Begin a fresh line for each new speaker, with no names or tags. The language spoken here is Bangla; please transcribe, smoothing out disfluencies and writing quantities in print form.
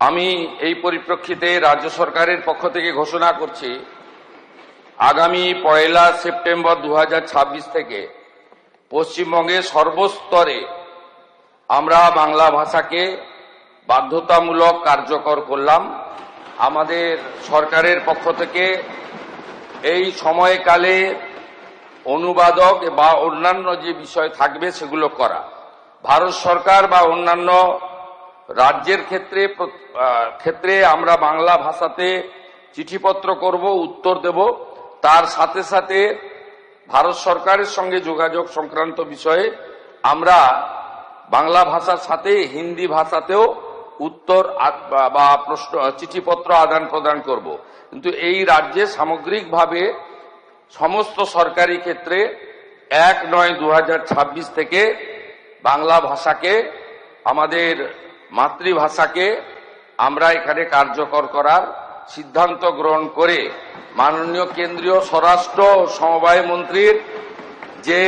আমি এই পরিপ্রেক্ষিতে রাজ্য সরকারের পক্ষ থেকে ঘোষণা করছি, আগামী 1 সেপ্টেম্বর 2026 থেকে পশ্চিমবঙ্গে সর্বস্তরে আমরা বাংলা ভাষাকে বাধ্যতামূলক কার্যকর করলাম। আমাদের সরকারের পক্ষ থেকে এই সময়কালে অনুবাদক বা অন্যান্য যে বিষয় থাকবে সেগুলো করা। ভারত সরকার বা অন্যান্য রাজ্যের ক্ষেত্রে আমরা বাংলা ভাষাতে চিঠিপত্র করব, উত্তর দেব। তার সাথে সাথে ভারত সরকারের সঙ্গে যোগাযোগ সংক্রান্ত বিষয়ে আমরা বাংলা ভাষার সাথে হিন্দি ভাষাতেও উত্তর বা প্রশ্ন চিঠিপত্র আদান প্রদান করব। কিন্তু এই রাজ্যে সামগ্রিকভাবে সমস্ত সরকারি ক্ষেত্রে 1/9/2026 থেকে বাংলা ভাষাকে, আমাদের মাতৃভাষাকে আমরা এখানে কার্যকর করার সিদ্ধান্ত গ্রহণ করে মাননীয় কেন্দ্রীয় স্বরাষ্ট্র সমবায় মন্ত্রীর যে